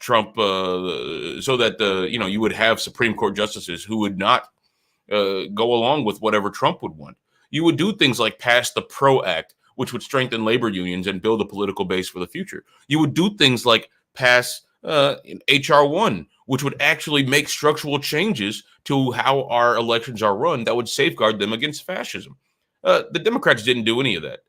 you would have Supreme Court justices who would not go along with whatever Trump would want. You would do things like pass the PRO Act, which would strengthen labor unions and build a political base for the future. You would do things like pass HR 1, which would actually make structural changes to how our elections are run that would safeguard them against fascism. The Democrats didn't do any of that.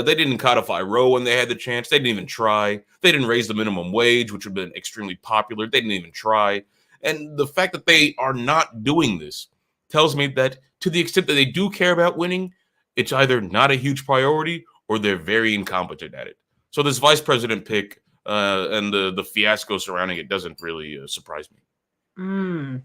They didn't codify Roe when they had the chance. They didn't even try. They didn't raise the minimum wage, which would have been extremely popular. They didn't even try. And the fact that they are not doing this tells me that to the extent that they do care about winning, it's either not a huge priority or they're very incompetent at it. So this vice president pick and the fiasco surrounding it doesn't really surprise me.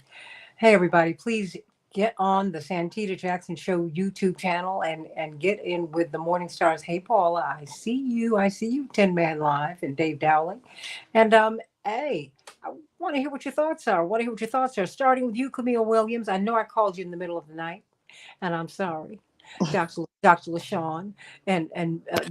Hey, everybody, please get on the Santita Jackson Show YouTube channel and get in with the Morning Stars. Hey, Paula, I see you, 10 Man Live, and Dave Dowling. And hey, I want to hear what your thoughts are. Starting with you, Camille Williams. I know I called you in the middle of the night, and I'm sorry, Dr. LaShawn and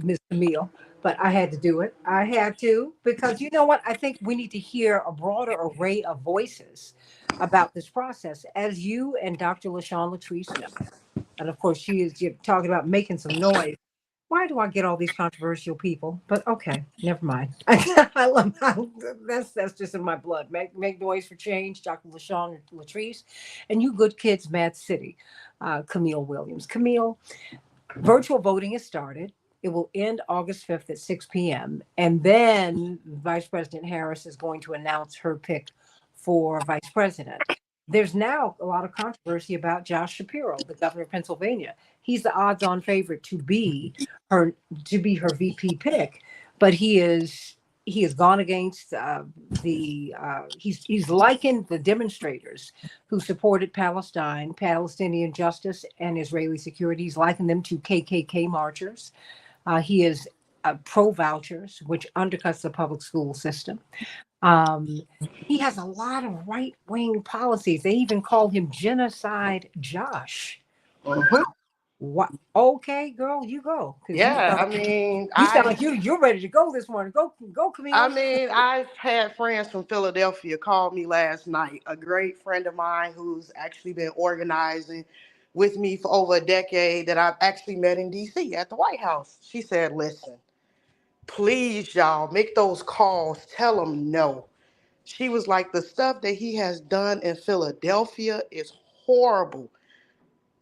Ms. Camille. But I had to do it. I had to, because you know what? I think we need to hear a broader array of voices about this process, as you and Dr. LaShawn Latrice know. And of course, she is talking about making some noise. Why do I get all these controversial people? But okay, never mind. I love that's just in my blood. Make noise for change, Dr. LaShawn Latrice, and you good kids, Mad City, Camille Williams. Camille, virtual voting has started. It will end August 5th at 6 p.m. And then Vice President Harris is going to announce her pick for vice president. There's now a lot of controversy about Josh Shapiro, the governor of Pennsylvania. He's the odds-on favorite to be her VP pick, but he has gone against he's likened the demonstrators who supported Palestinian justice, and Israeli security. He's likened them to KKK marchers. He is pro-vouchers, which undercuts the public school system. He has a lot of right-wing policies. They even call him Genocide Josh. What? Okay, girl, you go.
Yeah,
you sound like you're ready to go this morning. Go, Camille.
I've had friends from Philadelphia call me last night. A great friend of mine who's actually been organizing with me for over a decade that I've actually met in D.C. at the White House. She said, listen, please, y'all, make those calls. Tell them no. She was like, the stuff that he has done in Philadelphia is horrible.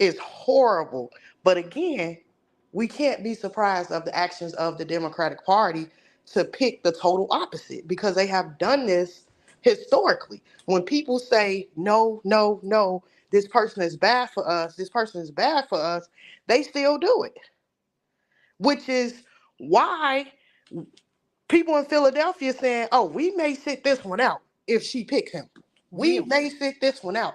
It's horrible. But again, we can't be surprised of the actions of the Democratic Party to pick the total opposite, because they have done this historically. When people say, no, no, no, this person is bad for us, they still do it. Which is why people in Philadelphia saying, oh, we may sit this one out. if she picked him. We
Really?
may sit this one out.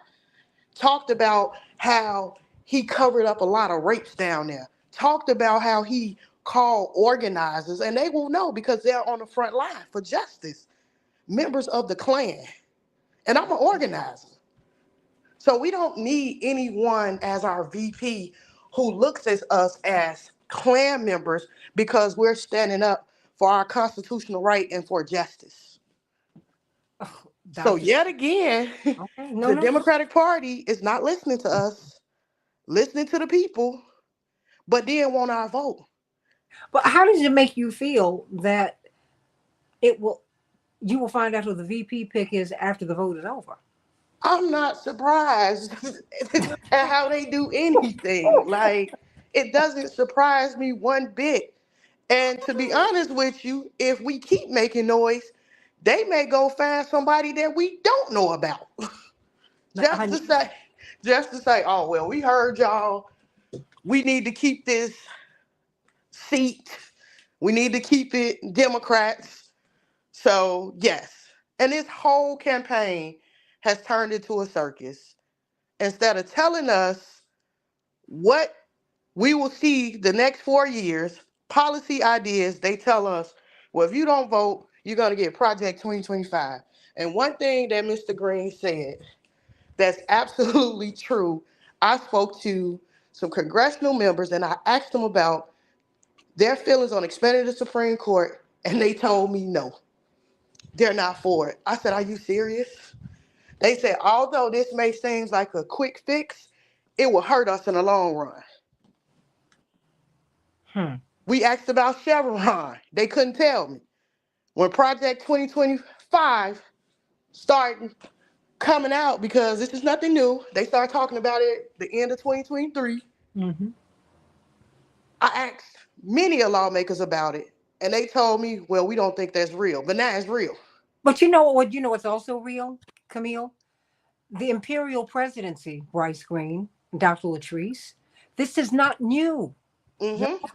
Talked about how he covered up a lot of rapes down there. Talked about how he called organizers, and they will know because they're on the front line for justice, members of the Klan. And I'm an organizer. So we don't need anyone as our VP who looks at us as Klan members because we're standing up for our constitutional right and for justice.
Oh,
So
Dr.
yet again,
Okay, no,
the
no.
Democratic Party is not listening to us, listening to the people, but then want our vote.
But how does it make you feel that it will? You will find out who the VP pick is after the vote is over.
I'm not surprised at how they do anything. Like, it doesn't surprise me one bit. And to be honest with you, if we keep making noise, they may go find somebody that we don't know about. just to
Honey,
say, just to say, oh well, we heard y'all. We need to keep this seat. We need to keep it Democrats. So yes. And this whole campaign has turned into a circus. Instead of telling us what we will see the next 4 years, policy ideas, they tell us, well, if you don't vote, you're going to get Project 2025. And one thing that Mr. Green said that's absolutely true, I spoke to some congressional members and I asked them about their feelings on expanding the Supreme Court, and they told me no, they're not for it. I said, are you serious? They said, although this may seem like a quick fix, it will hurt us in the long run. We asked about Chevron. They couldn't tell me. When Project 2025 started coming out, because this is nothing new, they started talking about it at the end of 2023.
Mm-hmm.
I asked many lawmakers about it, and they told me, well, we don't think that's real. But now it's real.
But you know what? You know what's also real, Camille? The imperial presidency, Bryce Green, Dr. Latrice. This is not new.
Mm-hmm.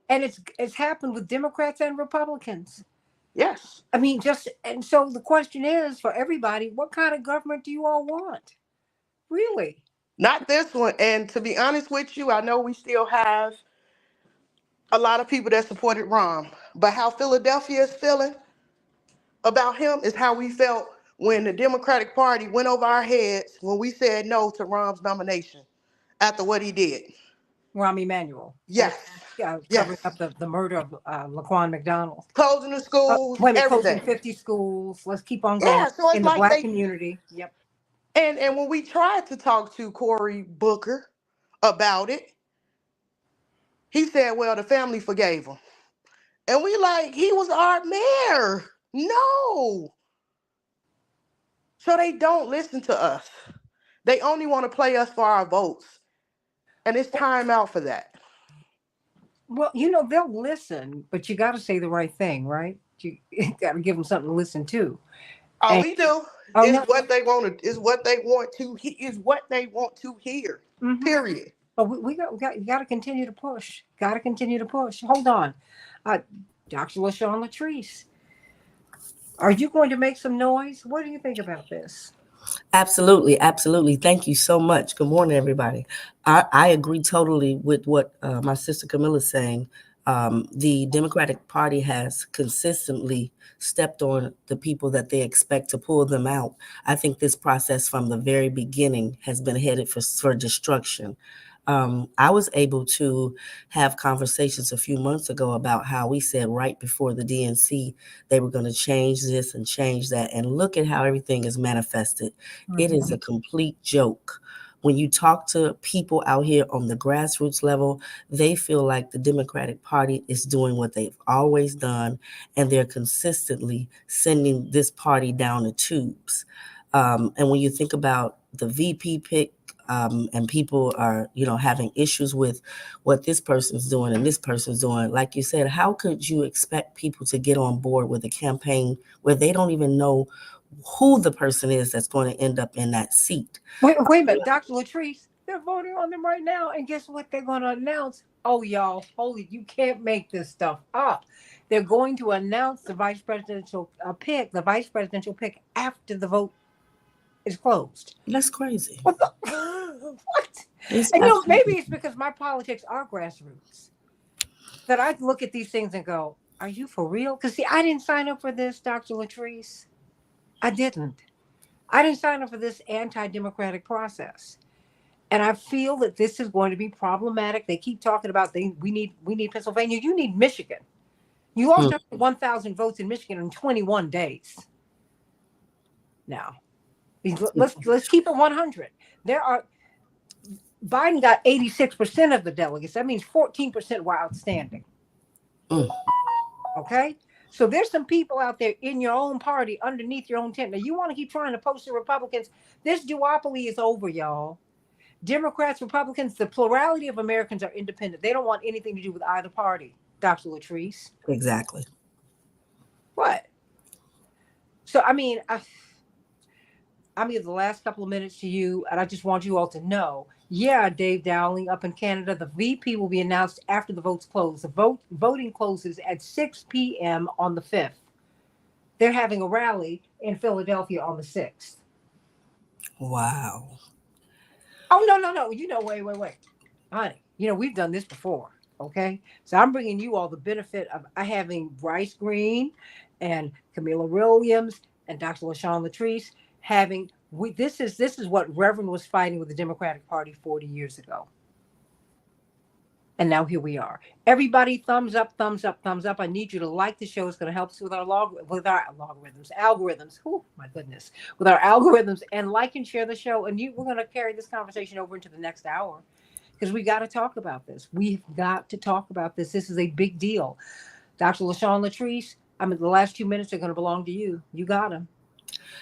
And it's happened with Democrats and Republicans.
Yes.
I mean, and so the question is for everybody, what kind of government do you all want? Really?
Not this one. And to be honest with you, I know we still have a lot of people that supported Rahm, but how Philadelphia is feeling about him is how we felt when the Democratic Party went over our heads when we said no to Rahm's nomination after what he did.
Rahm Emanuel.
Yes.
Covering
Yes.
up the murder of Laquan McDonald.
Closing the schools,
Wait a minute,
everything.
closing 50 schools. Let's keep on going.
Yeah, so it's
In the
like
Black community. Yep.
And when we tried to talk to Cory Booker about it, he said, well, the family forgave him. And we like, he was our mayor. No. So they don't listen to us. They only want to play us for our votes. And it's time out for that.
Well, they'll listen, but you got to say the right thing, right? You got to give them something to listen to.
All
And,
we do is what they want to, is what they want to hear.
Mm-hmm.
Period.
But we got to continue to push. Got to continue to push. Hold on. Dr. LaShawn Latrice, are you going to make some noise? What do you think about this?
Absolutely. Absolutely. Thank you so much. Good morning, everybody. I agree totally with what my sister Camilla is saying. The Democratic Party has consistently stepped on the people that they expect to pull them out. I think this process from the very beginning has been headed for destruction. I was able to have conversations a few months ago about how we said right before the DNC they were going to change this and change that. And look at how everything is manifested. Mm-hmm. It is a complete joke. When you talk to people out here on the grassroots level, they feel like the Democratic Party is doing what they've always done, and they're consistently sending this party down the tubes. And when you think about the VP pick, and people are, having issues with what this person's doing and this person's doing. Like you said, how could you expect people to get on board with a campaign where they don't even know who the person is that's going to end up in that seat?
Wait a minute, Dr. Latrice, they're voting on them right now. And guess what they're going to announce? Oh, y'all, holy, you can't make this stuff up. They're going to announce the vice presidential pick after the vote is closed.
That's crazy.
What the? What?
It's
And maybe
absolutely.
it's because my politics are grassroots that I look at these things and go, "Are you for real?" Because see, I didn't sign up for this, Dr. Latrice. I didn't. I didn't sign up for this anti-democratic process. And I feel that this is going to be problematic. They keep talking about we need Pennsylvania. You need Michigan. You lost 1,000 votes in Michigan in 21 days. Now, let's keep it 100. Biden got 86% of the delegates. That means 14% were outstanding. Okay? So there's some people out there in your own party underneath your own tent. Now, you want to keep trying to post the Republicans. This duopoly is over, y'all. Democrats, Republicans, the plurality of Americans are independent. They don't want anything to do with either party, Dr. Latrice.
Exactly.
What? So, I mean, I'm gonna give the last couple of minutes to you, and I just want you all to know, yeah, Dave Dowling up in Canada, the VP will be announced after the votes close. The voting closes at 6 p.m. on the 5th. They're having a rally in Philadelphia on the 6th.
Wow.
Oh, no. You know, wait. Honey, you know, we've done this before, okay? So I'm bringing you all the benefit of having Bryce Green and Camilla Williams and Dr. LaShawn Latrice this is what Reverend was fighting with the Democratic Party 40 years ago. And now here we are. Everybody, thumbs up. I need you to like the show. It's going to help us with our algorithms. Oh, my goodness. With our algorithms, and like and share the show. And we're going to carry this conversation over into the next hour because we got to talk about this. We've got to talk about this. This is a big deal. Dr. LaShawn Latrice, the last 2 minutes are going to belong to you. You got them.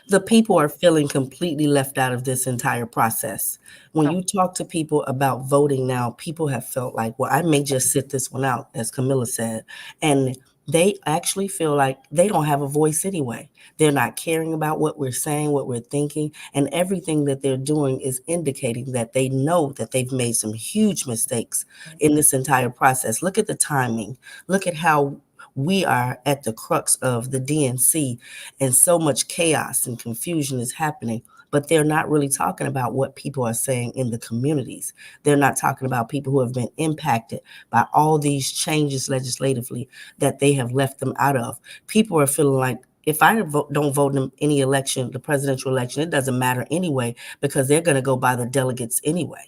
The people are feeling completely left out of this entire process. When you talk to people about voting now, people have felt like, well, I may just sit this one out, as Camilla said. And they actually feel like they don't have a voice anyway. They're not caring about what we're saying, what we're thinking, and everything that they're doing is indicating that they know that they've made some huge mistakes in this entire process. Look at the timing. Look at how we are at the crux of the DNC, and so much chaos and confusion is happening. But they're not really talking about what people are saying in the communities. They're not talking about people who have been impacted by all these changes legislatively that they have left them out of. People are feeling like, if I don't vote in any election, the presidential election, it doesn't matter anyway, because they're going to go by the delegates anyway.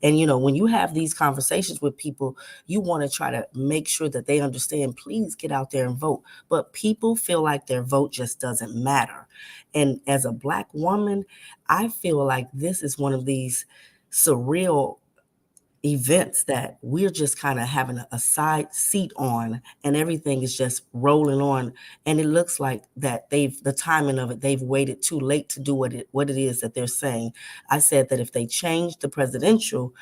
And, you know, when you have these conversations with people, you want to try to make sure that they understand, please get out there and vote. But people feel like their vote just doesn't matter. And as a Black woman, I feel like this is one of these surreal events that we're just kind of having a side seat on, and everything is just rolling on. And it looks like that the timing of it, they've waited too late to do what it is that they're saying. I said that if they change the presidential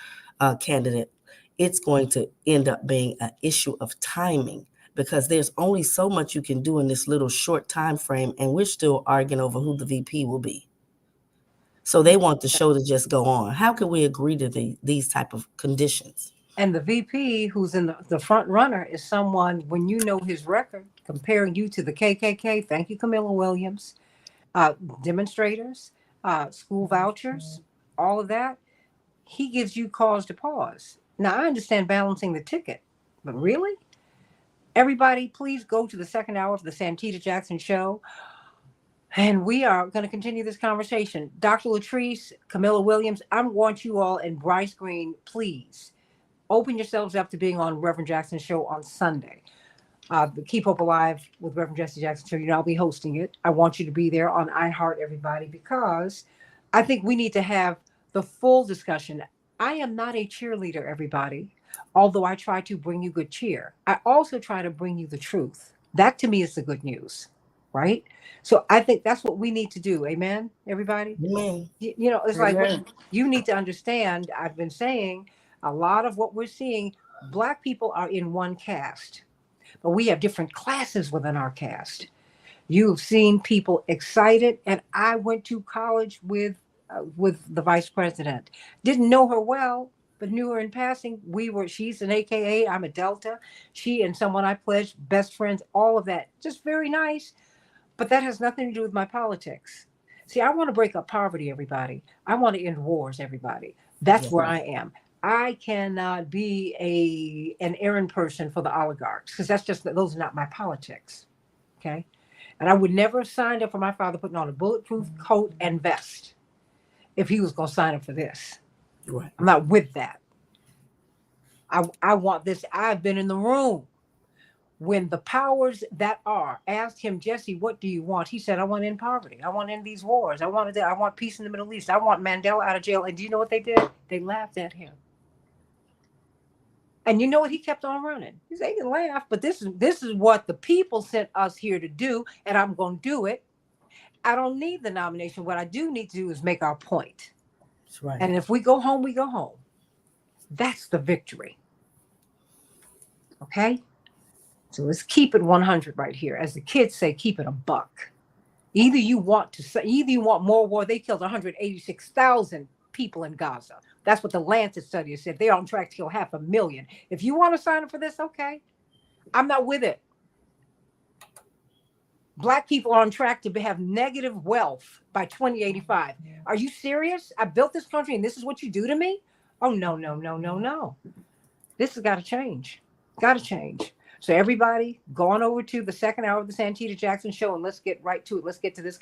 candidate, it's going to end up being an issue of timing, because there's only so much you can do in this little short time frame, and we're still arguing over who the VP will be. So they want the show to just go on. How can we agree to these type of conditions?
And the VP who's in the front runner is someone, when you know his record, comparing you to the KKK, thank you, Camilla Williams, demonstrators, school vouchers, all of that, he gives you cause to pause. Now, I understand balancing the ticket, but really? Everybody, please go to the second hour of the Santita Jackson Show. And we are going to continue this conversation. Dr. Latrice, Camilla Williams, I want you all, and Bryce Green, please open yourselves up to being on Reverend Jackson's show on Sunday. The Keep Hope Alive with Reverend Jesse Jackson show. I'll be hosting it. I want you to be there on iHeart, everybody, because I think we need to have the full discussion. I am not a cheerleader, everybody, although I try to bring you good cheer. I also try to bring you the truth. That, to me, is the good news. Right? So I think that's what we need to do. Amen, everybody?
Amen.
You know, it's like, you need to understand, I've been saying, a lot of what we're seeing, Black people are in one caste, but we have different classes within our caste. You've seen people excited, and I went to college with the vice president. Didn't know her well, but knew her in passing. She's an AKA, I'm a Delta. She and someone I pledged, best friends, all of that. Just very nice. But that has nothing to do with my politics. See, I want to break up poverty, everybody. I want to end wars, everybody. That's where I am. I cannot be an errand person for the oligarchs because those are not my politics. Okay. And I would never have signed up for my father putting on a bulletproof coat and vest if he was going to sign up for this.
Right.
I'm not with that. I want this. I've been in the room when the powers that are asked him, Jesse, what do you want? He said, I want to end poverty. I want to end these wars. I want peace in the Middle East. I want Mandela out of jail. And do you know what they did? They laughed at him. And you know what? He kept on running. He said, they can laugh, but this is what the people sent us here to do, and I'm going to do it. I don't need the nomination. What I do need to do is make our point.
That's right.
And if we go home, we go home. That's the victory. Okay? So let's keep it 100 right here. As the kids say, keep it a buck. Either you want more war. They killed 186,000 people in Gaza. That's what the Lancet study said. They're on track to kill 500,000. If you want to sign up for this, okay. I'm not with it. Black people are on track to have negative wealth by 2085. Are you serious? I built this country and this is what you do to me? Oh, no, no, no, no, no. This has got to change. Got to change. So everybody, go on over to the second hour of the Santita Jackson Show and let's get right to it. Let's get to this